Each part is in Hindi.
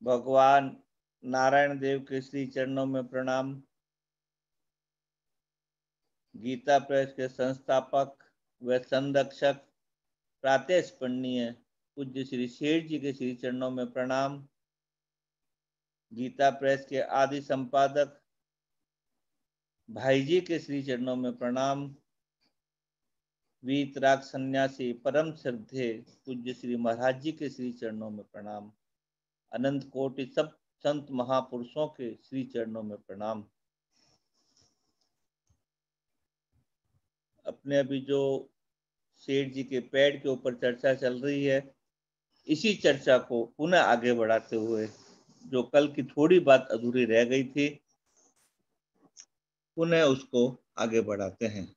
भगवान नारायण देव के श्री चरणों में प्रणाम। गीता प्रेस के संस्थापक व संरक्षक प्रातःस्मरणीय पूज्य श्री शेठ जी के श्री चरणों में प्रणाम। गीता प्रेस के आदि संपादक भाई जी के श्री चरणों में प्रणाम। वीतराग सन्यासी परम श्रद्धे पूज्य श्री महाराज जी के श्री चरणों में प्रणाम। अनंत कोटि सब संत महापुरुषों के श्री चरणों में प्रणाम। अपने अभी जो शेठ जी के पेड़ के ऊपर चर्चा चल रही है, इसी चर्चा को पुनः आगे बढ़ाते हुए जो कल की थोड़ी बात अधूरी रह गई थी, पुनः उसको आगे बढ़ाते हैं।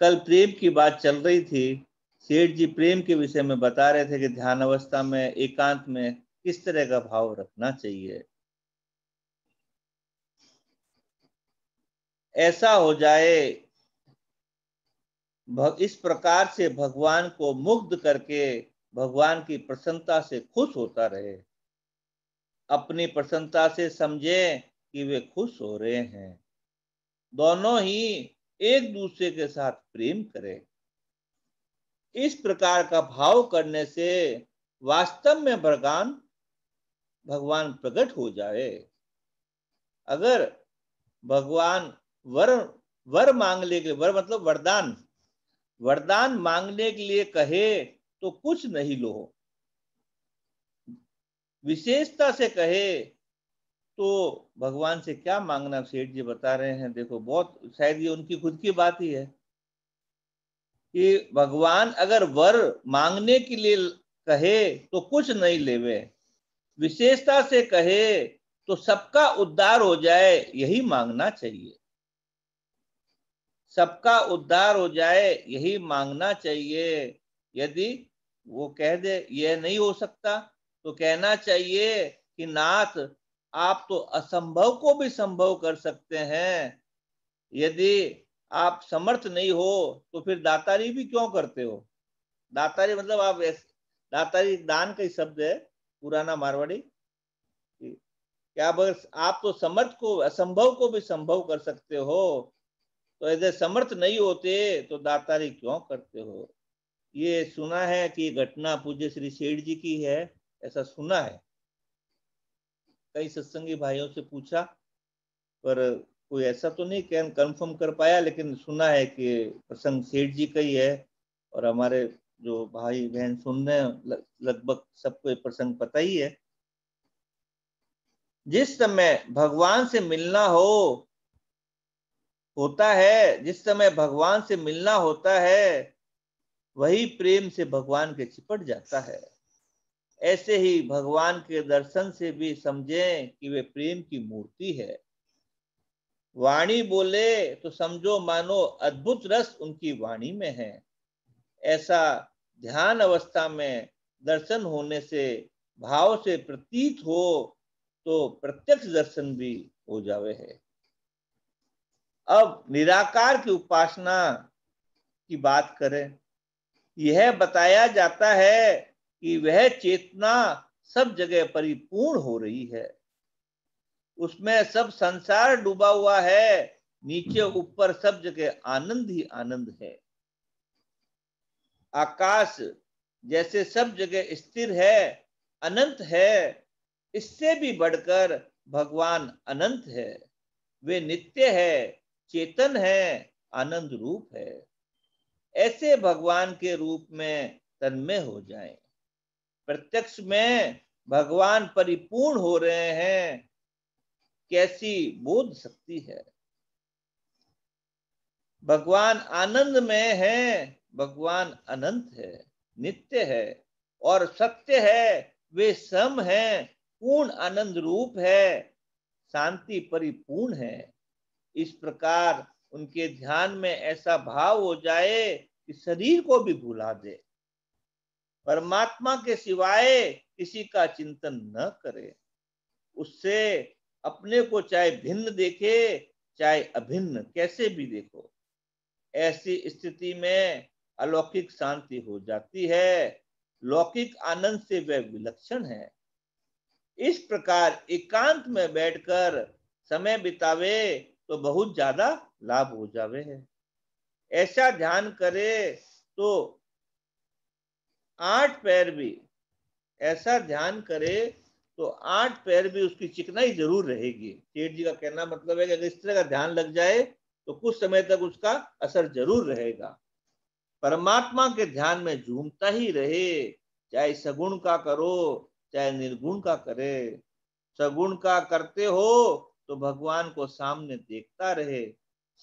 कल प्रेम की बात चल रही थी। शेठ जी प्रेम के विषय में बता रहे थे कि ध्यान अवस्था में एकांत में किस तरह का भाव रखना चाहिए। ऐसा हो जाए इस प्रकार से भगवान को मुग्ध करके भगवान की प्रसन्नता से खुश होता रहे। अपनी प्रसन्नता से समझे कि वे खुश हो रहे हैं। दोनों ही एक दूसरे के साथ प्रेम करें। इस प्रकार का भाव करने से वास्तव में भगवान प्रकट हो जाए। अगर भगवान वर मांगने के वर मतलब वरदान मांगने के लिए कहे तो कुछ नहीं लो, विशेषता से कहे तो भगवान से क्या मांगना। सेठ जी बता रहे हैं, देखो बहुत शायद ये उनकी खुद की बात ही है कि भगवान अगर वर मांगने के लिए कहे तो कुछ नहीं लेवे, विशेषता से कहे तो सबका उद्धार हो जाए, यही मांगना चाहिए। सबका उद्धार हो जाए यही मांगना चाहिए। यदि वो कह दे यह नहीं हो सकता तो कहना चाहिए कि नाथ आप तो असंभव को भी संभव कर सकते हैं। यदि आप समर्थ नहीं हो तो फिर दातारी भी क्यों करते हो। दातारी मतलब दातारी दान का ही शब्द है, पुराना मारवाड़ी। क्या बस आप तो समर्थ को असंभव को भी संभव कर सकते हो, तो यदि समर्थ नहीं होते तो दातारी क्यों करते हो। ये सुना है कि घटना पूज्य श्री सेठ जी की है, ऐसा सुना है। कई सत्संगी भाइयों से पूछा पर कोई ऐसा तो नहीं कंफर्म कर पाया, लेकिन सुना है कि प्रसंग सेठ जी का ही है। और हमारे जो भाई बहन सुन रहे हैं लगभग सबको प्रसंग पता ही है। जिस समय भगवान से मिलना होता है, जिस समय भगवान से मिलना होता है, वही प्रेम से भगवान के चिपट जाता है। ऐसे ही भगवान के दर्शन से भी समझें कि वे प्रेम की मूर्ति है। वाणी बोले तो समझो मानो अद्भुत रस उनकी वाणी में है। ऐसा ध्यान अवस्था में दर्शन होने से भाव से प्रतीत हो तो प्रत्यक्ष दर्शन भी हो जावे है। अब निराकार की उपासना की बात करें। यह बताया जाता है कि वह चेतना सब जगह परिपूर्ण हो रही है। उसमें सब संसार डूबा हुआ है, नीचे ऊपर सब जगह आनंद ही आनंद है। आकाश जैसे सब जगह स्थिर है, अनंत है, इससे भी बढ़कर भगवान अनंत है। वे नित्य है, चेतन है, आनंद रूप है। ऐसे भगवान के रूप में तन्मय हो जाएं। प्रत्यक्ष में भगवान परिपूर्ण हो रहे हैं, कैसी बोध शक्ति है। भगवान आनंद में है, भगवान अनंत है, नित्य है और सत्य है। वे सम है, पूर्ण आनंद रूप है, शांति परिपूर्ण है। इस प्रकार उनके ध्यान में ऐसा भाव हो जाए कि शरीर को भी भुला दे, परमात्मा के सिवाय किसी का चिंतन न करे। उससे अपने को चाहे भिन्न देखे चाहे अभिन्न कैसे भी देखो। ऐसी स्थिति में अलौकिक शांति हो जाती है। लौकिक आनंद से वह विलक्षण है। इस प्रकार एकांत में बैठकर समय बितावे तो बहुत ज्यादा लाभ हो जावे है। ऐसा ध्यान करे तो 8 पैर भी, ऐसा ध्यान करे तो 8 पैर भी उसकी चिकनाई जरूर रहेगी। सेठ जी का कहना मतलब है कि अगर इस तरह का ध्यान लग जाए तो कुछ समय तक उसका असर जरूर रहेगा। परमात्मा के ध्यान में झूमता ही रहे, चाहे सगुण का करो चाहे निर्गुण का करे। सगुण का करते हो तो भगवान को सामने देखता रहे,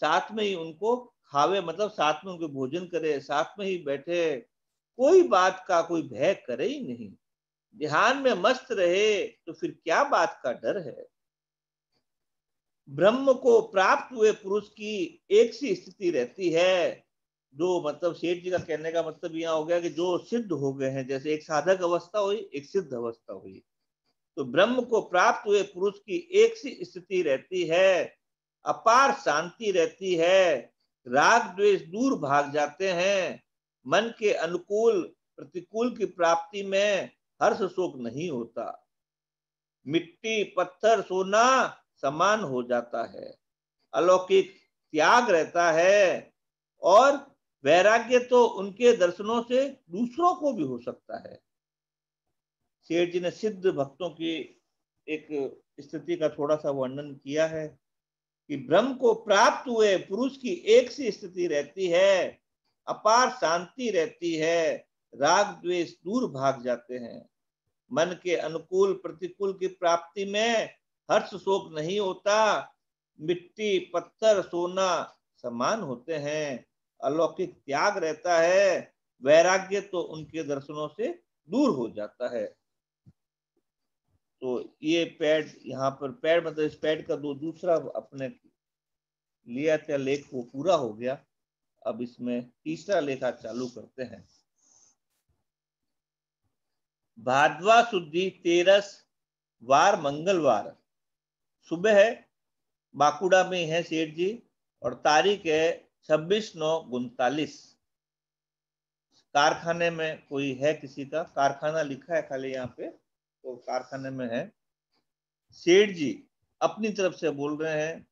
साथ में ही उनको खावे, मतलब साथ में उनको भोजन करे, साथ में ही बैठे, कोई बात का कोई भय करे ही नहीं। ध्यान में मस्त रहे तो फिर क्या बात का डर है। ब्रह्म को प्राप्त हुए पुरुष की एक सी स्थिति रहती है। जो मतलब सेठ जी का कहने का मतलब यह हो गया कि जो सिद्ध हो गए हैं, जैसे एक साधक अवस्था हुई एक सिद्ध अवस्था हुई, तो ब्रह्म को प्राप्त हुए पुरुष की एक सी स्थिति रहती है, अपार शांति रहती है, राग द्वेष दूर भाग जाते हैं, मन के अनुकूल प्रतिकूल की प्राप्ति में हर्ष शोक नहीं होता, मिट्टी पत्थर सोना समान हो जाता है, अलौकिक त्याग रहता है, और वैराग्य तो उनके दर्शनों से दूसरों को भी हो सकता है। सेठ जी ने सिद्ध भक्तों की एक स्थिति का थोड़ा सा वर्णन किया है कि ब्रह्म को प्राप्त हुए पुरुष की एक सी स्थिति रहती है, अपार शांति रहती है, राग द्वेष दूर भाग जाते हैं, मन के अनुकूल प्रतिकूल की प्राप्ति में हर्ष शोक नहीं होता, मिट्टी पत्थर सोना समान होते हैं, अलौकिक त्याग रहता है, वैराग्य तो उनके दर्शनों से दूर हो जाता है। तो ये पैड, यहाँ पर पैड मतलब इस पैड का दूसरा अपने लिया था लेख, वो पूरा हो गया। अब इसमें तीसरा लेखा चालू करते हैं। भाद्वा शुद्धि 13 वार मंगलवार सुबह है, बाकुड़ा में है सेठ जी, और तारीख है 26/9/49। कारखाने में कोई है, किसी का कारखाना लिखा है खाली यहाँ पे, तो कारखाने में है। सेठ जी अपनी तरफ से बोल रहे हैं,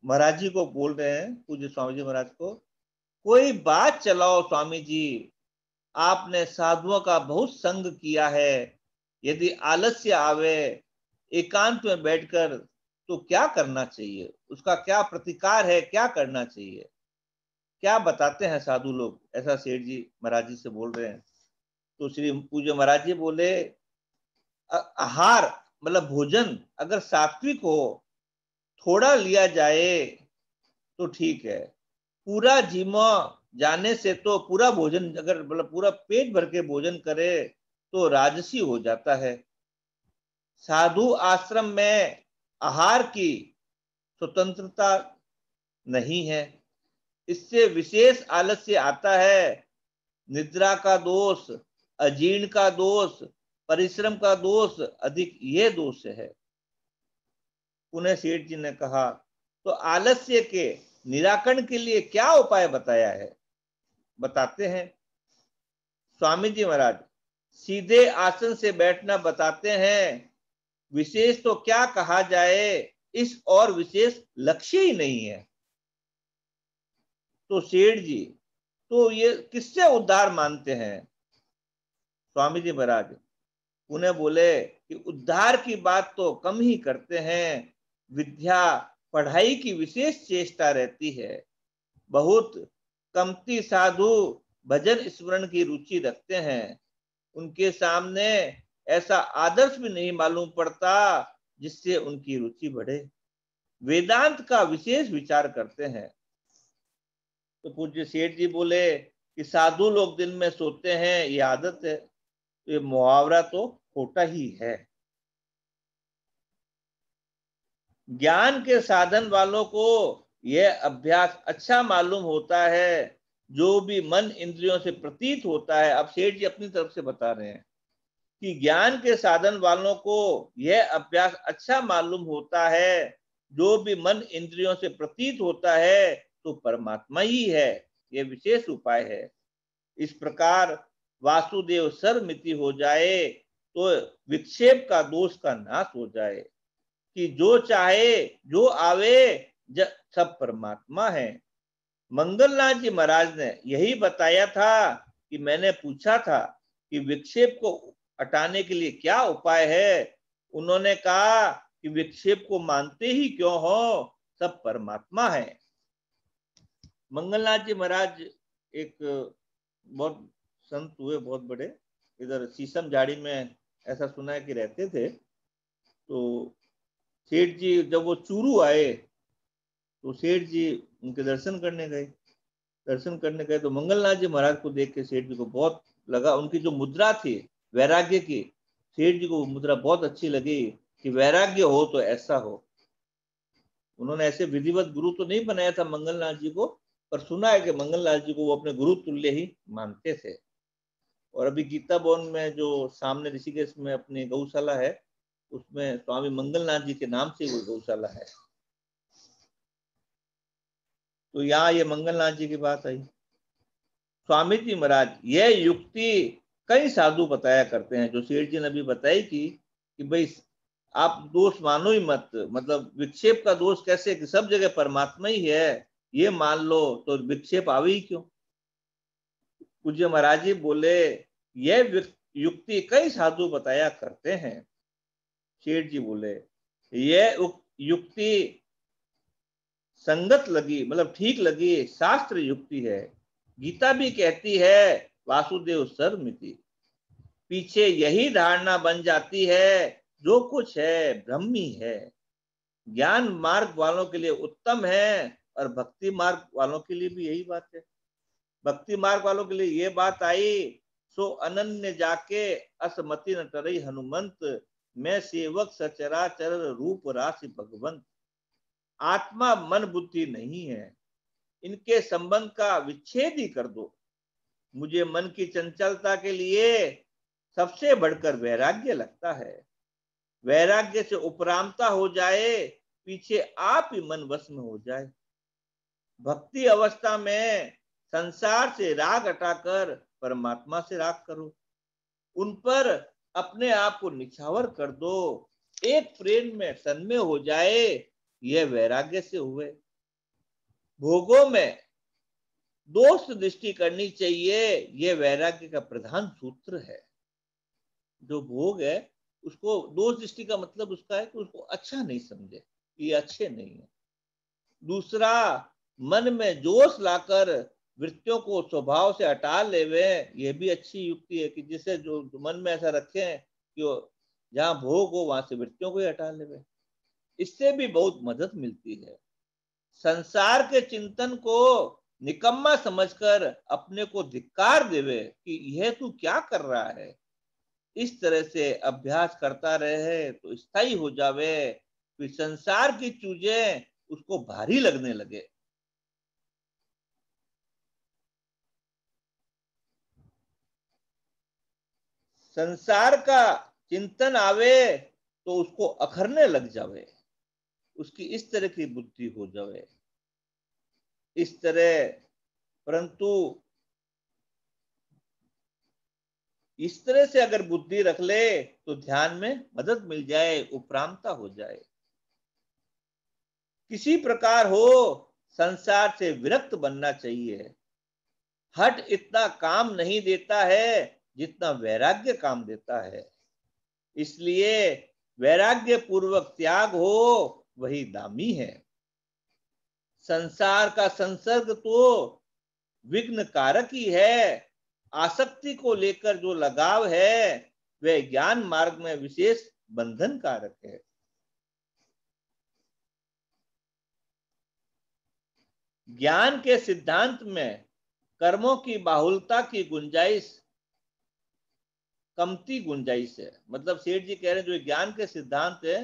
महाराज जी को बोल रहे हैं, पूज्य स्वामी जी महाराज को, कोई बात चलाओ स्वामी जी, आपने साधुओं का बहुत संग किया है, यदि आलस्य आवे एकांत में बैठकर तो क्या करना चाहिए, उसका क्या प्रतिकार है, क्या करना चाहिए, क्या बताते हैं साधु लोग, ऐसा सेठ जी महाराज जी से बोल रहे हैं। तो श्री पूज्य महाराज जी बोले, आहार मतलब भोजन अगर सात्विक हो, थोड़ा लिया जाए तो ठीक है, पूरा जिमा जाने से तो पूरा भोजन अगर मतलब पूरा पेट भर के भोजन करे तो राजसी हो जाता है। साधु आश्रम में आहार की स्वतंत्रता नहीं है, इससे विशेष आलस्य आता है, निद्रा का दोष, अजीर्ण का दोष, परिश्रम का दोष अधिक ये दोष है। पुनः सेठ जी ने कहा, तो आलस्य के निराकरण के लिए क्या उपाय बताया है, बताते हैं स्वामी जी महाराज। सीधे आसन से बैठना बताते हैं, विशेष तो क्या कहा जाए, इस और विशेष लक्ष्य ही नहीं है। तो सेठ जी तो ये किससे उद्धार मानते हैं स्वामी जी महाराज? उन्हें बोले कि उद्धार की बात तो कम ही करते हैं, विद्या पढ़ाई की विशेष चेष्टा रहती है, बहुत कमती साधु भजन स्मरण की रुचि रखते हैं, उनके सामने ऐसा आदर्श भी नहीं मालूम पड़ता जिससे उनकी रुचि बढ़े, वेदांत का विशेष विचार करते हैं। तो पूज्य सेठ जी बोले कि साधु लोग दिन में सोते हैं, ये आदत है, ये मुहावरा तो खोटा ही है। ज्ञान के साधन वालों को यह अभ्यास अच्छा मालूम होता है, जो भी मन इंद्रियों से प्रतीत होता है। अब सेठ जी अपनी तरफ से बता रहे हैं कि ज्ञान के साधन वालों को यह अभ्यास अच्छा मालूम होता है, जो भी मन इंद्रियों से प्रतीत होता है तो परमात्मा ही है। यह विशेष उपाय है। इस प्रकार वासुदेव सर्वमिति हो जाए तो विक्षेप का दोष का नाश हो जाए कि जो चाहे जो आवे सब परमात्मा है। मंगलनाथ जी महाराज ने यही बताया था कि मैंने पूछा था कि विक्षेप को हटाने के लिए क्या उपाय है। उन्होंने कहा कि विक्षेप को मानते ही क्यों हो, सब परमात्मा है। मंगलनाथ जी महाराज एक बहुत संत हुए, बहुत बड़े, इधर शीशम झाड़ी में ऐसा सुना है कि रहते थे। तो सेठ जी जब वो चूरू आए तो सेठ जी उनके दर्शन करने गए। तो मंगलनाथ जी महाराज को देख के सेठ जी को बहुत लगा, उनकी जो मुद्रा थी वैराग्य की, सेठ जी को वो मुद्रा बहुत अच्छी लगी कि वैराग्य हो तो ऐसा हो। उन्होंने ऐसे विधिवत गुरु तो नहीं बनाया था मंगलनाथ जी को, पर सुना है कि मंगलनाथ जी को वो अपने गुरु तुल्य ही मानते थे। और अभी गीता भवन में जो सामने ऋषिकेश में अपनी गौशाला है, उसमें स्वामी मंगलनाथ जी के नाम से वो गौशाला है। तो यहाँ ये मंगलनाथ जी की बात आई। स्वामी जी महाराज यह युक्ति कई साधु बताया करते हैं, जो सेठ जी ने अभी बताई कि भाई आप दोष मानो ही मत, मतलब विक्षेप का दोष कैसे, कि सब जगह परमात्मा ही है ये मान लो तो विक्षेप आवे ही क्यों। पूज्य महाराज जी बोले यह युक्ति कई साधु बताया करते हैं। सेठ जी बोले यह युक्ति संगत लगी, मतलब ठीक लगी, शास्त्र युक्ति है। गीता भी कहती है वासुदेव सर्वमिति। पीछे यही धारणा बन जाती है जो कुछ है ब्रह्मी है। ज्ञान मार्ग वालों के लिए उत्तम है और भक्ति मार्ग वालों के लिए भी यही बात है। भक्ति मार्ग वालों के लिए ये बात आई, सो अनन्य जाके असमति न तरई हनुमंत, मैं सेवक सचराचर रूप राशि भगवंत। आत्मा मन बुद्धि नहीं है, इनके संबंध का विच्छेद ही कर दो। मुझे मन की चंचलता के लिए सबसे बढ़कर वैराग्य लगता है। वैराग्य से उपरामता हो जाए, पीछे आप ही मन वश में हो जाए। भक्ति अवस्था में संसार से राग हटाकर परमात्मा से राग करो, उन पर अपने आप को निछावर कर दो, एक प्रेम में तन्मय हो जाए, यह वैराग्य से हुए। भोगों में दोष दृष्टि करनी चाहिए, यह वैराग्य का प्रधान सूत्र है। जो भोग है उसको दोष दृष्टि का मतलब उसका है कि उसको अच्छा नहीं समझे, ये अच्छे नहीं है। दूसरा, मन में जोश लाकर वृत्तियों को स्वभाव से हटा लेवे, ये भी अच्छी युक्ति है कि जिसे जो मन में ऐसा रखें कि जहां भोग हो वहां से वृत्तियों को ही हटा लेवे। इससे भी बहुत मदद मिलती है। संसार के चिंतन को निकम्मा समझकर अपने को धिक्कार देवे कि यह तू क्या कर रहा है। इस तरह से अभ्यास करता रहे तो स्थायी हो जावे, फिर संसार की चीजें उसको भारी लगने लगे। संसार का चिंतन आवे तो उसको अखरने लग जावे, उसकी इस तरह की बुद्धि हो जावे। इस तरह, परंतु इस तरह से अगर बुद्धि रख ले तो ध्यान में मदद मिल जाए, उपरामता हो जाए। किसी प्रकार हो संसार से विरक्त बनना चाहिए। हट इतना काम नहीं देता है जितना वैराग्य काम देता है। इसलिए वैराग्य पूर्वक त्याग हो वही दामी है। संसार का संसर्ग तो विघ्न कारक ही है। आसक्ति को लेकर जो लगाव है वह ज्ञान मार्ग में विशेष बंधन कारक है। ज्ञान के सिद्धांत में कर्मों की बाहुलता की गुंजाइश कमती गुंजाइश है। मतलब सेठ जी कह रहे हैं जो ज्ञान के सिद्धांत है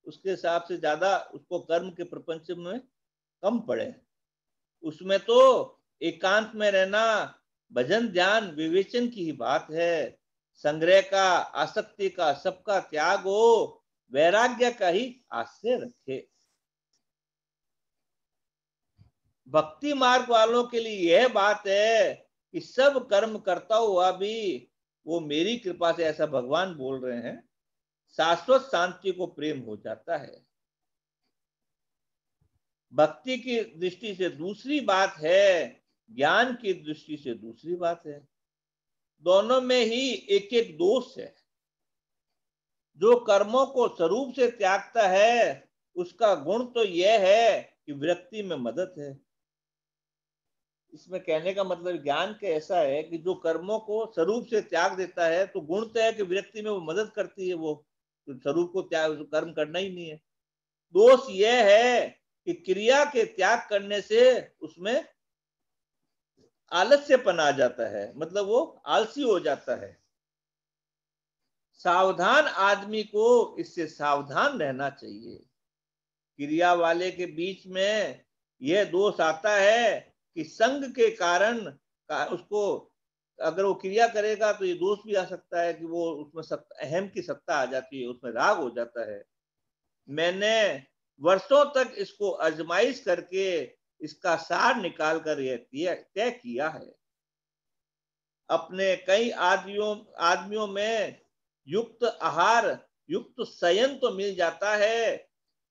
उसके हिसाब से ज्यादा उसको कर्म के प्रपंच में कम पड़े। उसमें तो एकांत में रहना, भजन ध्यान विवेचन की ही बात है। संग्रह का, आसक्ति का, सबका त्याग हो, वैराग्य का ही आश्रय रखे। भक्ति मार्ग वालों के लिए यह बात है कि सब कर्म करता हुआ भी वो मेरी कृपा से, ऐसा भगवान बोल रहे हैं, शाश्वत शांति को प्रेम हो जाता है। भक्ति की दृष्टि से दूसरी बात है, ज्ञान की दृष्टि से दूसरी बात है। दोनों में ही एक एक दोष है। जो कर्मों को स्वरूप से त्यागता है उसका गुण तो यह है कि विरक्ति में मदद है। इसमें कहने का मतलब ज्ञान के ऐसा है कि जो कर्मों को स्वरूप से त्याग देता है तो गुण तो है कि विरक्ति में वो मदद करती है, वो तो स्वरूप को त्याग, कर्म करना ही नहीं है। दोष यह है कि क्रिया के त्याग करने से उसमें आलस्यपन आ जाता है, मतलब वो आलसी हो जाता है। सावधान आदमी को इससे सावधान रहना चाहिए। क्रिया वाले के बीच में यह दोष आता है कि संग के कारण उसको, अगर वो क्रिया करेगा तो ये दोष भी आ सकता है कि वो उसमें अहम की सत्ता आ जाती है, उसमें राग हो जाता है। मैंने वर्षों तक इसको आजमाइश करके इसका सार निकाल कर यह तय किया है। अपने कई आदमियों में युक्त आहार, युक्त शयन तो मिल जाता है,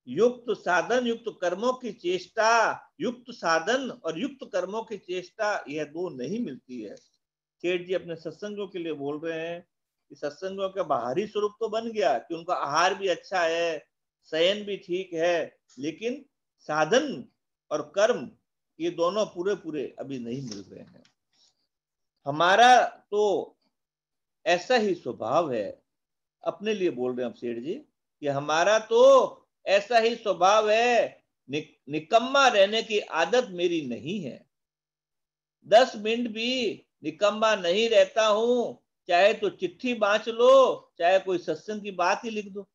युक्त साधन, युक्त कर्मों की चेष्टा, युक्त साधन और युक्त कर्मों की चेष्टा, यह दो नहीं मिलती है। सेठ जी अपने सत्संगों के लिए बोल रहे हैं कि सत्संगों का बाहरी स्वरूप तो बन गया कि उनका आहार भी अच्छा है, शयन भी ठीक है, लेकिन साधन और कर्म ये दोनों पूरे पूरे अभी नहीं मिल रहे हैं। हमारा तो ऐसा ही स्वभाव है, अपने लिए बोल रहे हैं हम सेठ जी, कि हमारा तो ऐसा ही स्वभाव है, निकम्मा रहने की आदत मेरी नहीं है। 10 मिनट भी निकम्मा नहीं रहता हूं, चाहे तो चिट्ठी बांच लो, चाहे कोई सत्संग की बात ही लिख दो,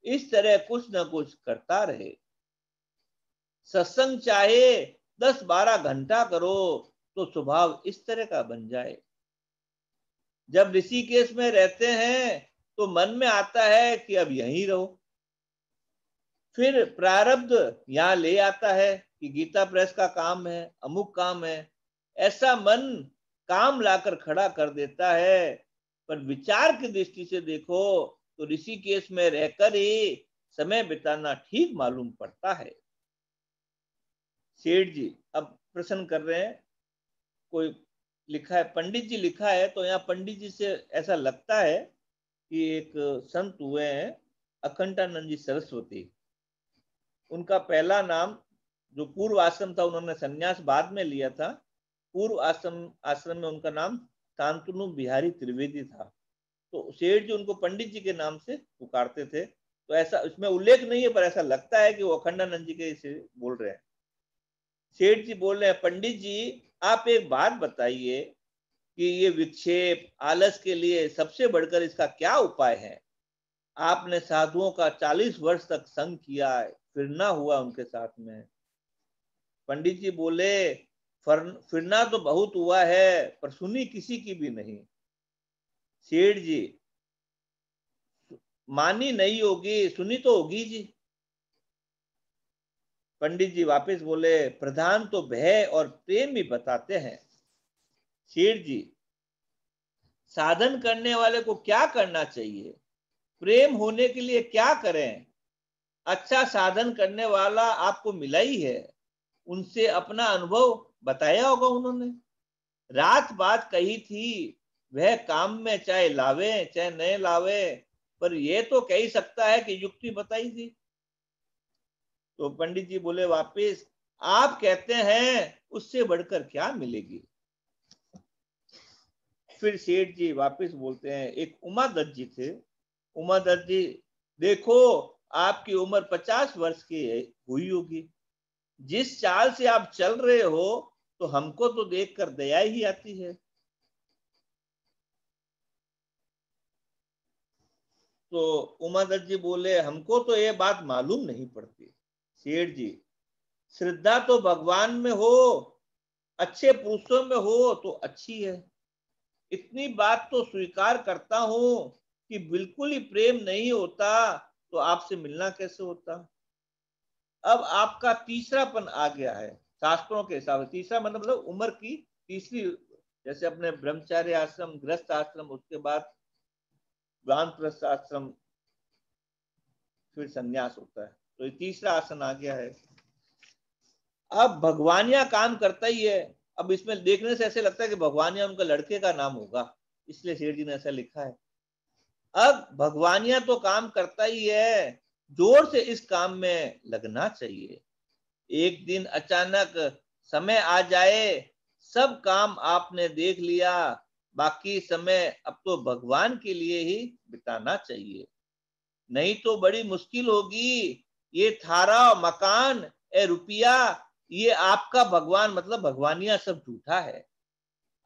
इस तरह कुछ ना कुछ करता रहे। सत्संग चाहे 10-12 घंटा करो तो स्वभाव इस तरह का बन जाए। जब ऋषिकेश में रहते हैं तो मन में आता है कि अब यहीं रहो, फिर प्रारब्ध यहाँ ले आता है कि गीता प्रेस का काम है, अमुक काम है, ऐसा मन काम लाकर खड़ा कर देता है। पर विचार की दृष्टि से देखो तो ऋषिकेश में रहकर ही समय बिताना ठीक मालूम पड़ता है। सेठ जी अब प्रश्न कर रहे हैं, कोई लिखा है, पंडित जी लिखा है, तो यहाँ पंडित जी से ऐसा लगता है कि एक संत हुए हैं अखंडानंद जी सरस्वती। उनका पहला नाम, जो पूर्व आश्रम था उन्होंने संन्यास बाद में लिया था, पूर्व आश्रम में उनका नाम शांतनु बिहारी त्रिवेदी था। तो सेठ जी उनको पंडित जी के नाम से पुकारते थे। तो ऐसा इसमें उल्लेख नहीं है, पर ऐसा लगता है कि वो अखंडानंद जी के से बोल रहे हैं। सेठ जी बोल रहे हैं, पंडित जी आप एक बात बताइए कि ये विक्षेप आलस के लिए सबसे बढ़कर इसका क्या उपाय है? आपने साधुओं का 40 वर्ष तक संग किया है, फिरना हुआ उनके साथ में। पंडित जी बोले, फिरना तो बहुत हुआ है पर सुनी किसी की भी नहीं। सेठ जी, मानी नहीं होगी, सुनी तो होगी जी। पंडित जी वापस बोले, प्रधान तो भय और प्रेम भी बताते हैं। सेठ जी, साधन करने वाले को क्या करना चाहिए, प्रेम होने के लिए क्या करें? अच्छा साधन करने वाला आपको मिला ही है, उनसे अपना अनुभव बताया होगा उन्होंने, रात बात कही थी, वह काम में चाहे लावे चाहे नहीं लावे, पर यह तो कह ही सकता है कि युक्ति बताई थी। तो पंडित जी बोले वापिस, आप कहते हैं उससे बढ़कर क्या मिलेगी? फिर सेठ जी वापिस बोलते हैं, एक उमादत्त जी थे। उमादत्त जी, देखो आपकी उम्र 50 वर्ष की हुई होगी, जिस चाल से आप चल रहे हो तो हमको तो देखकर दया ही आती है। तो उमादत्त जी बोले, हमको तो ये बात मालूम नहीं पड़ती। सेठ जी, श्रद्धा तो भगवान में हो, अच्छे पुरुषों में हो तो अच्छी है, इतनी बात तो स्वीकार करता हूं कि बिल्कुल ही प्रेम नहीं होता तो आपसे मिलना कैसे होता? अब आपका तीसरापन आ गया है, शास्त्रों के हिसाब से। तीसरा मतलब उम्र की तीसरी, जैसे अपने ब्रह्मचार्य आश्रम, गृहस्थ आश्रम, उसके बाद वानप्रस्थ आश्रम, फिर संन्यास होता है। तो ये तीसरा आसन आ गया है। अब भगवान यहाँ काम करता ही है। अब इसमें देखने से ऐसे लगता है कि भगवान यहाँ उनका लड़के का नाम होगा, इसलिए शेर जी ने ऐसा लिखा है। अब भगवानिया तो काम करता ही है, जोर से इस काम में लगना चाहिए। एक दिन अचानक समय आ जाए, सब काम आपने देख लिया, बाकी समय अब तो भगवान के लिए ही बिताना चाहिए, नहीं तो बड़ी मुश्किल होगी। ये थारा मकान ए रुपया, ये आपका भगवान मतलब भगवानिया सब झूठा है।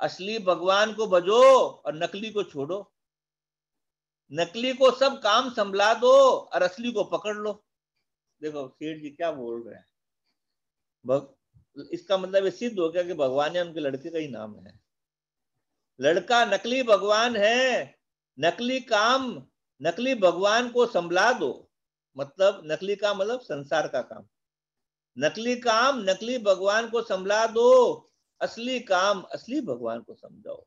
असली भगवान को भजो और नकली को छोड़ो। नकली को सब काम संभला दो और असली को पकड़ लो। देखो सेठ जी क्या बोल रहे हैं। इसका मतलब ये सिद्ध हो गया कि भगवान है उनके लड़के का ही नाम है। लड़का नकली भगवान है। नकली काम, नकली भगवान को संभला दो, मतलब नकली काम मतलब संसार का काम। नकली काम नकली भगवान को संभला दो, असली काम असली भगवान को समझाओ।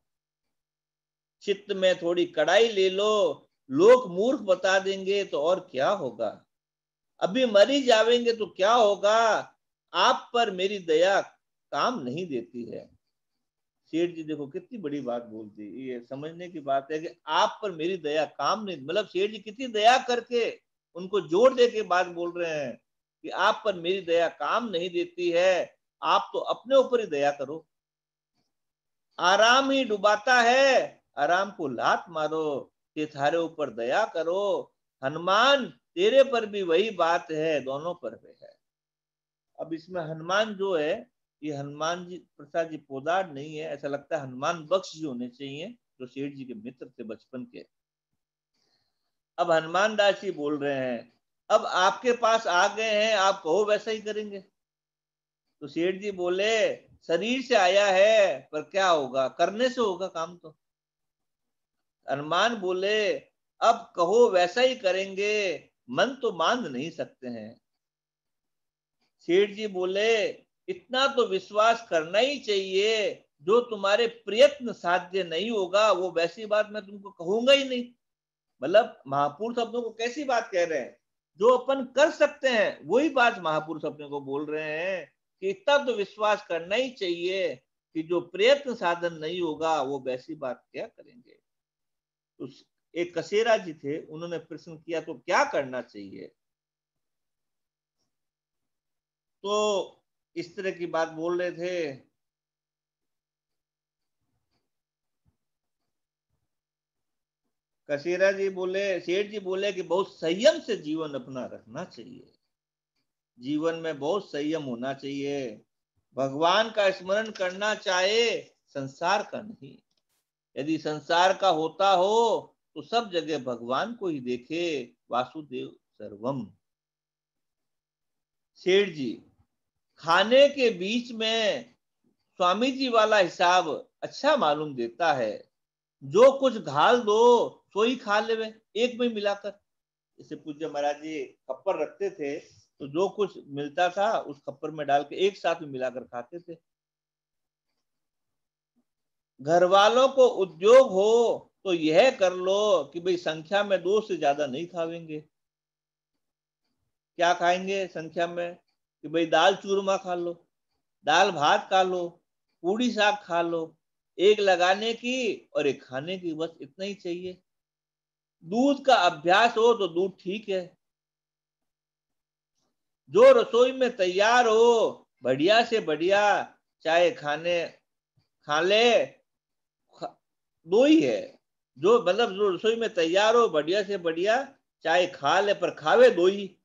चित्त में थोड़ी कड़ाई ले लो, लोग मूर्ख बता देंगे तो और क्या होगा। अभी मरी जावेंगे तो क्या होगा, आप पर मेरी दया काम नहीं देती है। सेठ जी देखो कितनी बड़ी बात बोलती है, ये समझने की बात है कि आप पर मेरी दया काम नहीं, मतलब सेठ जी कितनी दया करके उनको जोर दे के बात बोल रहे हैं कि आप पर मेरी दया काम नहीं देती है, आप तो अपने ऊपर ही दया करो। आराम ही डुबाता है, आराम को लात मारो, ये थारे ऊपर दया करो। हनुमान तेरे पर भी वही बात है, दोनों पर भी है। अब इसमें हनुमान जो है, ये हनुमान जी प्रसाद जी पोदार नहीं है, ऐसा लगता है हनुमान बख्श जी होने चाहिए, जो सेठ जी के मित्र थे बचपन के। अब हनुमान दास जी बोल रहे हैं, अब आपके पास आ गए हैं, आप कहो वैसा ही करेंगे। तो सेठ जी बोले, शरीर से आया है पर क्या होगा, करने से होगा काम तो। हनुमान बोले, अब कहो वैसा ही करेंगे, मन तो मान नहीं सकते हैं। सेठ जी बोले, इतना तो विश्वास करना ही चाहिए, जो तुम्हारे प्रयत्न साध्य नहीं होगा वो वैसी बात मैं तुमको कहूंगा ही नहीं। मतलब महापुरुष अपनों को कैसी बात कह रहे हैं, जो अपन कर सकते हैं वही बात महापुरुष अपने को बोल रहे हैं कि इतना तो विश्वास करना ही चाहिए कि जो प्रयत्न साधन नहीं होगा वो वैसी बात क्या करेंगे। तो एक कसेरा जी थे, उन्होंने प्रश्न किया तो क्या करना चाहिए। तो इस तरह की बात बोल रहे थे। कसेरा जी बोले, सेठ जी बोले कि बहुत संयम से जीवन अपना रखना चाहिए, जीवन में बहुत संयम होना चाहिए। भगवान का स्मरण करना चाहे, संसार का नहीं। यदि संसार का होता हो तो सब जगह भगवान को ही देखे, वासुदेव सर्वम। सेठ जी, खाने के बीच में स्वामी जी वाला हिसाब अच्छा मालूम देता है। जो कुछ घाल दो सो ही खा ले, एक में मिलाकर। जैसे पूज्य महाराज जी खप्पर रखते थे, तो जो कुछ मिलता था उस खप्पर में डाल के एक साथ में मिलाकर खाते थे। घर वालों को उद्योग हो तो यह कर लो कि भाई संख्या में दो से ज्यादा नहीं खावेंगे। क्या खाएंगे संख्या में, कि भाई दाल चूरमा खा लो, दाल भात खा लो, पूड़ी साग खा लो, एक लगाने की और एक खाने की, बस इतना ही चाहिए। दूध का अभ्यास हो तो दूध ठीक है। जो रसोई में तैयार हो बढ़िया से बढ़िया, चाहे खाने खा ले, दो ही है। जो मतलब जो रसोई में तैयार हो बढ़िया से बढ़िया, चाहे खा ले पर खावे दो ही।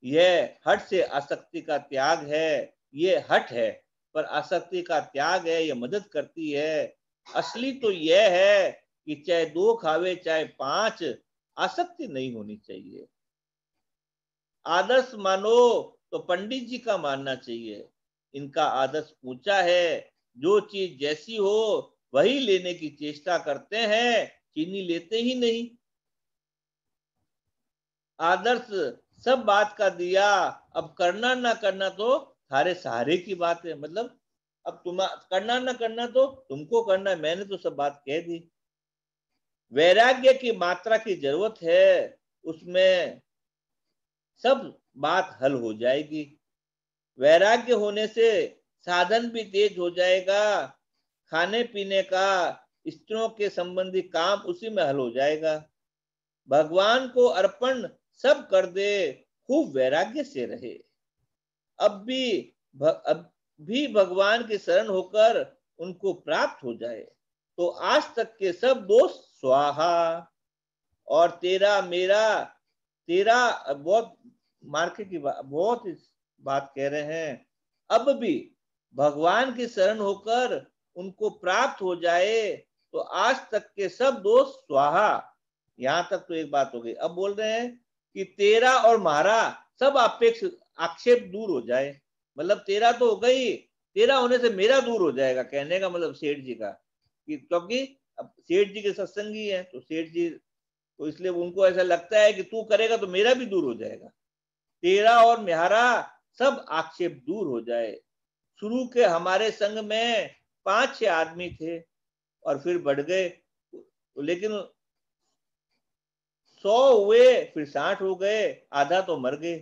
यह हट से आसक्ति का त्याग है, ये हट है पर आसक्ति का त्याग है, ये मदद करती है। असली तो यह है कि चाहे दो खावे चाहे पांच, आसक्ति नहीं होनी चाहिए। आदर्श मानो तो पंडित जी का मानना चाहिए, इनका आदर्श ऊंचा है। जो चीज जैसी हो वही लेने की चेष्टा करते हैं, चीनी लेते ही नहीं। आदर्श सब बात का दिया, अब करना ना करना तो थारे सहारे की बात है। मतलब अब तुम करना ना करना तो तुमको करना है, मैंने तो सब बात कह दी। वैराग्य की मात्रा की जरूरत है, उसमें सब बात हल हो जाएगी। वैराग्य होने से साधन भी तेज हो जाएगा, खाने पीने का, स्त्रियों के संबंधी काम उसी में हल हो जाएगा। भगवान को अर्पण सब कर दे, खूब वैराग्य से रहे। अब भी भगवान की शरण होकर उनको प्राप्त हो जाए तो आज तक के सब दोष स्वाहा। और तेरा मेरा, तेरा बहुत मार्के की बहुत बात कह रहे हैं। अब भी भगवान की शरण होकर उनको प्राप्त हो जाए तो आज तक के सब दोष स्वाहा। यहां तक तो एक बात हो गई। अब बोल रहे हैं कि तेरा और हमारा सब अपेक्ष आक्षेप दूर हो जाए। मतलब तेरा तो हो गई, तेरा होने से मेरा दूर हो जाएगा, कहने का मतलब सेठ जी का, कि क्योंकि अब सेठ जी के सत्संगी है तो सेठ जी तो इसलिए उनको ऐसा लगता है कि तू करेगा तो मेरा भी दूर हो जाएगा, तेरा और मेरा सब आक्षेप दूर हो जाए। शुरू के हमारे संग में 5-6 आदमी थे और फिर बढ़ गए, लेकिन 100 हुए, फिर 60 हो गए, आधा तो मर गए।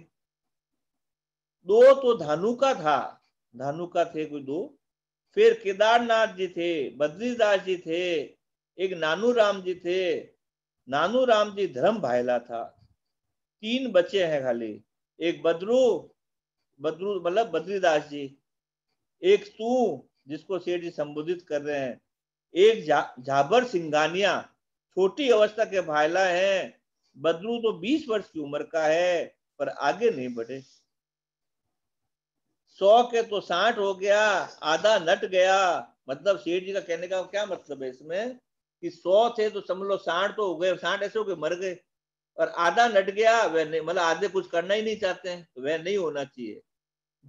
2 तो धानुका था, धानुका थे कोई 2, फिर केदारनाथ जी थे, बद्रीदास जी थे, एक नानू राम जी थे। नानू राम जी धर्म भायला था। 3 बचे हैं खाली, एक बद्रू, बद्रू मतलब बद्रीदास जी, एक तू जिसको सेठ जी संबोधित कर रहे हैं, एक झाबर सिंगानिया, छोटी अवस्था के भायला है। बद्रू तो 20 वर्ष की उम्र का है पर आगे नहीं बढ़े। 100 के तो 60 हो गया, आधा नट गया। मतलब सेठ जी का कहने का क्या मतलब है इसमें कि 100 थे तो समझ लो 60 तो हो गए, 60 ऐसे हो गए मर गए, और आधा नट गया। वह नहीं, मतलब आधे कुछ करना ही नहीं चाहते हैं, तो वह नहीं होना चाहिए।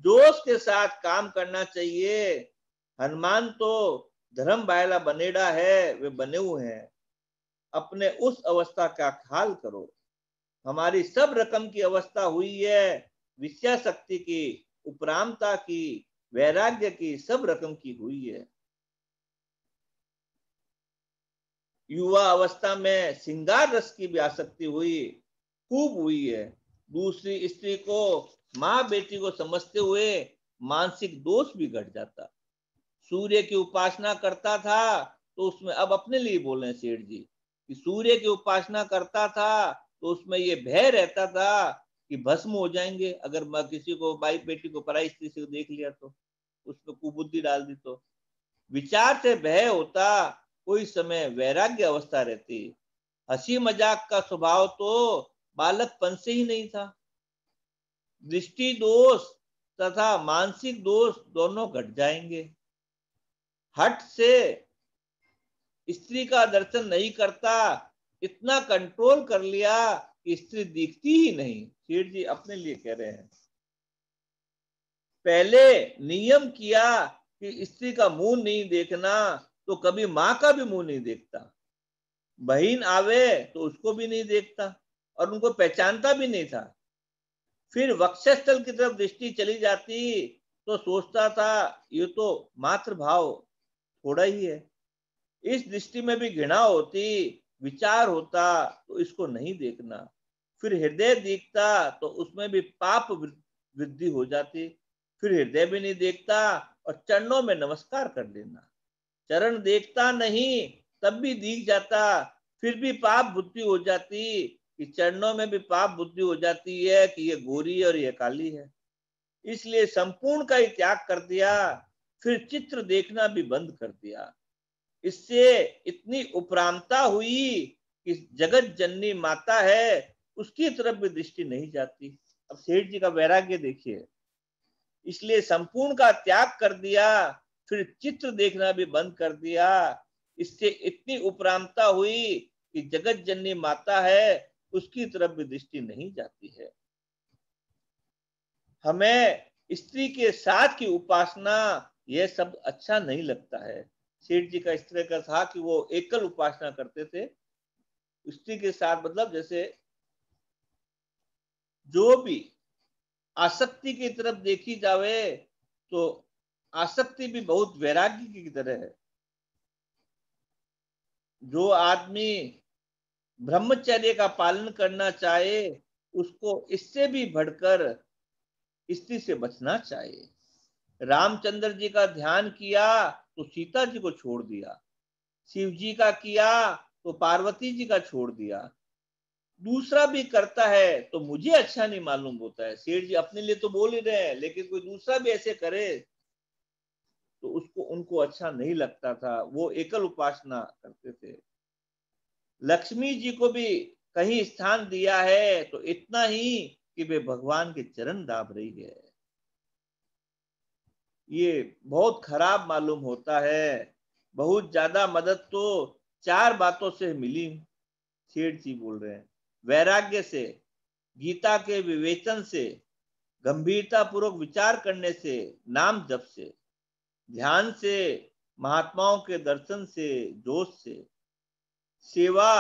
जोश के साथ काम करना चाहिए। हनुमान तो धर्म बायला बनेड़ा है, वे बने हुए हैं। अपने उस अवस्था का ख्याल करो। हमारी सब रकम की अवस्था हुई है, विषया शक्ति की, उपरामता की, वैराग्य की, सब रकम की हुई है। युवा अवस्था में श्रृंगार रस की भी आसक्ति हुई, खूब हुई है। दूसरी स्त्री को माँ बेटी को समझते हुए मानसिक दोष भी घट जाता। सूर्य की उपासना करता था तो उसमें, अब अपने लिए बोल रहे हैं सेठ जी, कि सूर्य की उपासना करता था तो उसमें ये भय रहता था कि भस्म हो जाएंगे अगर मैं किसी को, बाई बेटी को पराई स्त्री से देख लिया तो, उसमें कुबुद्धि डाल दी तो। विचार से भय होता, कोई समय वैराग्य अवस्था रहती। हंसी मजाक का स्वभाव तो बालकपन से ही नहीं था। दृष्टि दोष तथा मानसिक दोष दोनों घट जाएंगे। हट से स्त्री का दर्शन नहीं करता, इतना कंट्रोल कर लिया कि स्त्री दिखती ही नहीं। सेठ जी अपने लिए कह रहे हैं। पहले नियम किया कि स्त्री का मुंह नहीं देखना, तो कभी मां का भी मुंह नहीं देखता। बहन आवे तो उसको भी नहीं देखता और उनको पहचानता भी नहीं था। फिर वक्षस्थल की तरफ दृष्टि चली जाती तो सोचता था ये तो मात्र भाव थोड़ा ही है। इस दृष्टि में भी घृणा होती, विचार होता तो इसको नहीं देखना। फिर हृदय दिखता तो उसमें भी पाप वृद्धि हो जाती। फिर हृदय भी नहीं देखता और चरणों में नमस्कार कर देना। चरण देखता नहीं तब भी दिख जाता, फिर भी पाप बुद्धि हो जाती, कि चरणों में भी पाप बुद्धि हो जाती है कि ये गोरी और ये काली है। इसलिए संपूर्ण का ही त्याग कर दिया। फिर चित्र देखना भी बंद कर दिया। इससे इतनी उपरामता हुई कि जगत जननी माता है उसकी तरफ भी दृष्टि नहीं जाती। अब सेठ जी का वैराग्य देखिए। इसलिए संपूर्ण का त्याग कर दिया, फिर चित्र देखना भी बंद कर दिया। इससे इतनी उपरामता हुई कि जगत जननी माता है उसकी तरफ भी दृष्टि नहीं जाती है। हमें स्त्री के साथ की उपासना यह सब अच्छा नहीं लगता है। सेठ जी का इस तरह का था कि वो एकल उपासना करते थे। स्त्री के साथ मतलब जैसे जो भी आसक्ति की तरफ देखी जावे तो आसक्ति भी बहुत वैराग्य की तरह है। जो आदमी ब्रह्मचर्य का पालन करना चाहे, उसको इससे भी बढ़कर स्त्री से बचना चाहिए। रामचंद्र जी का ध्यान किया तो सीता जी को छोड़ दिया, शिव जी का किया तो पार्वती जी का छोड़ दिया। दूसरा भी करता है तो मुझे अच्छा नहीं मालूम होता है। सेठ जी अपने लिए तो बोल ही रहे हैं, लेकिन कोई दूसरा भी ऐसे करे तो उसको उनको अच्छा नहीं लगता था। वो एकल उपासना करते थे। लक्ष्मी जी को भी कहीं स्थान दिया है तो इतना ही कि वे भगवान के चरण दाब रही है। ये बहुत खराब मालूम होता है। बहुत ज्यादा मदद तो 4 बातों से मिली। सेठ जी बोल रहे हैं, वैराग्य से, गीता के विवेचन से, गंभीरता पूर्वक विचार करने से, नाम जप से, ध्यान से, महात्माओं के दर्शन से, जोश से, सेवा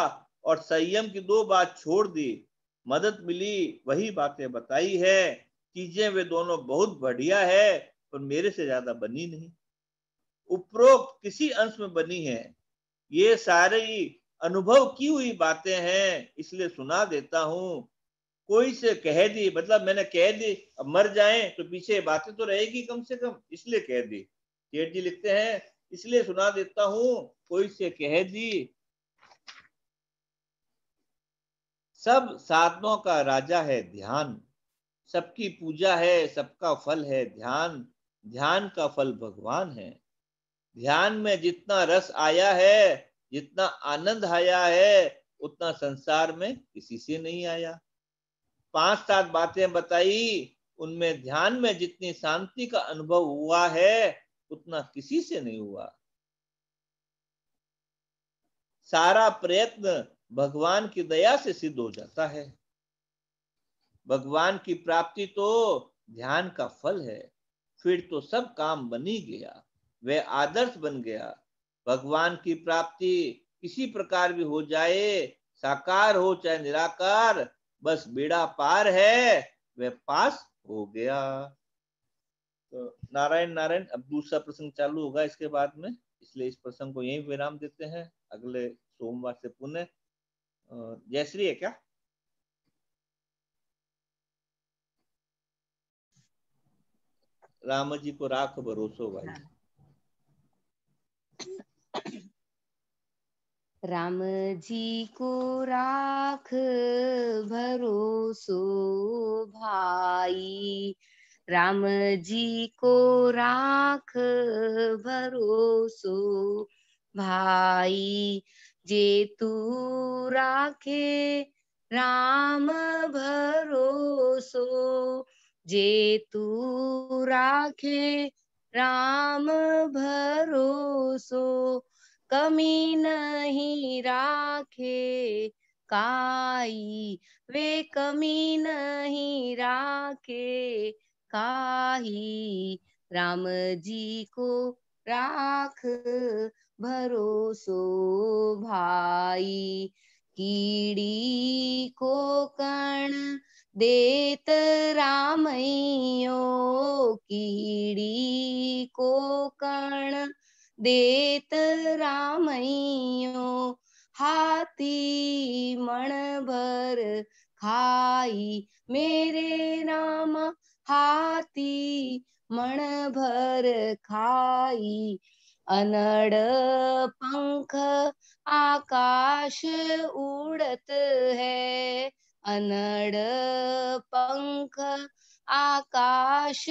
और संयम की 2 बात छोड़ दी, मदद मिली वही बातें बताई है। चीजें वे दोनों बहुत बढ़िया है, पर मेरे से ज्यादा बनी नहीं। उपरोक्त किसी अंश में बनी है। ये सारी अनुभव की हुई बातें हैं, इसलिए सुना देता हूं। कोई से कह दी, मतलब मैंने कह दी, अब मर जाए तो पीछे बातें तो रहेगी कम से कम, इसलिए कह दी। सेठ जी लिखते हैं, इसलिए सुना देता हूं, कोई से कह दी। सब साधनों का राजा है ध्यान, सबकी पूजा है, सबका फल है ध्यान, ध्यान का फल भगवान है। ध्यान में जितना रस आया है, जितना आनंद आया है, उतना संसार में किसी से नहीं आया। 5-7 बातें बताई, उनमें ध्यान में जितनी शांति का अनुभव हुआ है, उतना किसी से नहीं हुआ। सारा प्रयत्न भगवान की दया से सिद्ध हो जाता है। भगवान की प्राप्ति तो ध्यान का फल है। फिर तो सब काम बन ही गया, वह आदर्श बन गया। भगवान की प्राप्ति किसी प्रकार भी हो जाए, साकार हो चाहे निराकार, बस बेड़ा पार है, वह पास हो गया। तो नारायण नारायण। अब दूसरा प्रसंग चालू होगा इसके बाद में, इसलिए इस प्रसंग को यहीं विराम देते हैं। अगले सोमवार से पुनः जयश्री है क्या? राम जी को राख भरोसो भाई। राम जी को राख भरोसो भाई, राम जी को राख भरोसो भाई, जे तू राखे राम भरोसो, जे तू राखे राम भरोसो, कमी नहीं राखे काई, वे कमी नहीं राखे काई, राम जी को राख भरोसो भाई, कीड़ी को कण देत रामैयो, कीड़ी को कण देत रामैयो, हाथी मण भर खाई, मेरे राम हाथी मण भर खाई, अनड़ पंख आकाश उड़त है, अनड़ पंख आकाश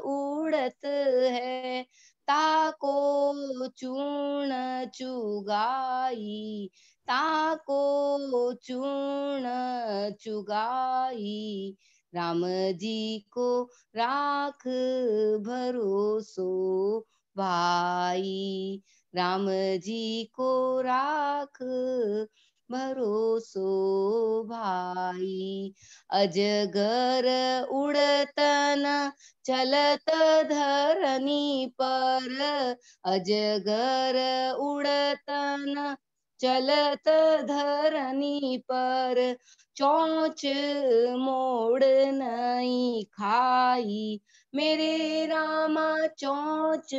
उड़त है, ताको चूर्ण चुगाई, ताको चूर्ण चुगाई, राम जी को राख भरोसो भाई, राम जी को राख भरोसो भाई, अजगर उड़तन चलत धरनी पर, अजगर उड़तन चलत धरनी पर चोंच मोड़ नहीं खाई। मेरे रामा चोंच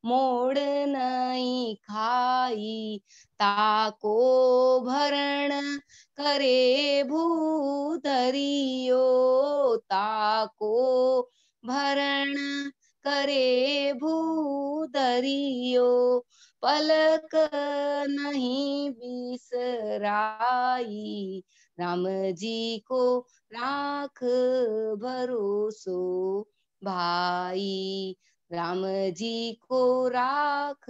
मोड़ नहीं खाई। ताको भरण करे भूधरियो, ताको भरण करे भूधरियो। पलक नहीं बिसराई। राम जी को राख भरोसो भाई। राम जी को राख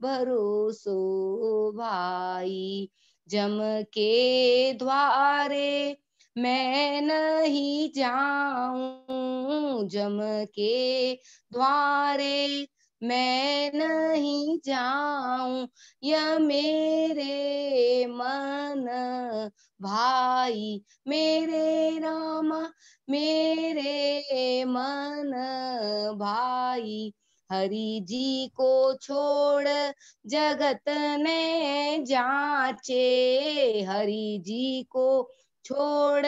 भरोसो भाई। जम के द्वारे मैं नहीं जाऊं, जम के द्वारे मैं नहीं जाऊं। यह मेरे मन भाई, मेरे रामा मेरे मन भाई। हरि जी को छोड़ जगत ने जाचे, हरि जी को छोड़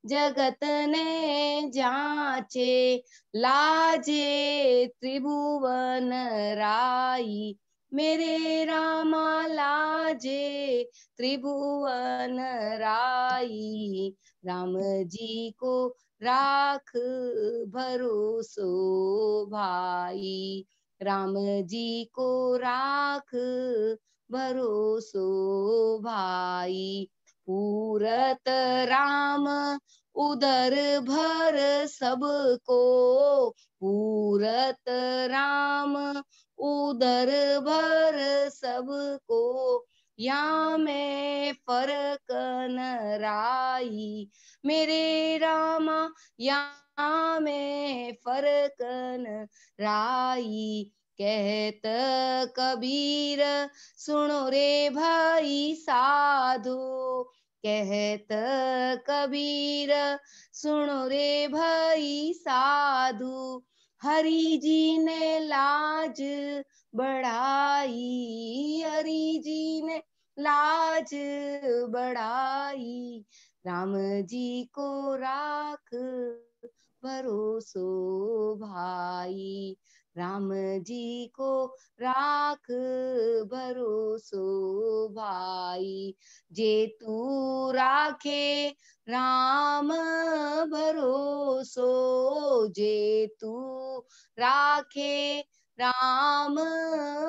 जगत ने जाचे। लाजे त्रिभुवन राई, मेरे रामा लाजे त्रिभुवन राई। राम जी को राख भरोसो भाई। राम जी को राख भरोसो भाई। पूरत राम उदर भर सबको, पूरत राम उदर भर सबको। या में फरक न राई, मेरे रामा या में फरक न राई। कहत कबीर सुनो रे भाई साधो, कहत कबीर सुनो रे भाई साधु। हरि जी ने लाज बढ़ाई, हरि जी ने लाज बढ़ाई। राम जी को राख भरोसो भाई। राम जी को राख भरोसो भाई। जे तू राखे राम भरोसो, जे तू राखे राम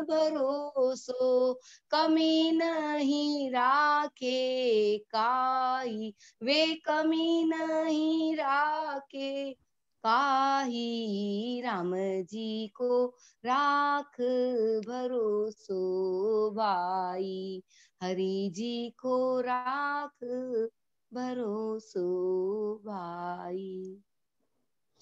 भरोसो। कमी नहीं राखे काई, वे कमी नहीं राखे काई। राम जी को राख भरोसो भाई। हरि जी को राख भरोसो भाई।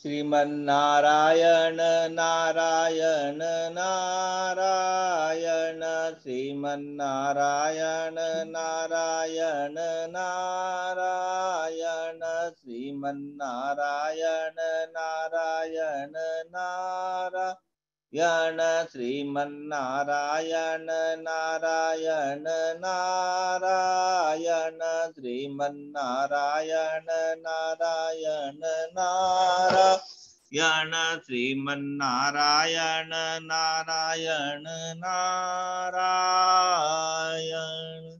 श्रीमन्नारायण नारायण नारायण, श्रीमन्नारायण नारायण नारायण, श्रीमन्नारायण नारायण नारायण, श्रीमन्नारायण नारायण नारायण, श्रीमन्नारायण नारायण नारायण, श्रीमन्नारायण नारायण नारायण।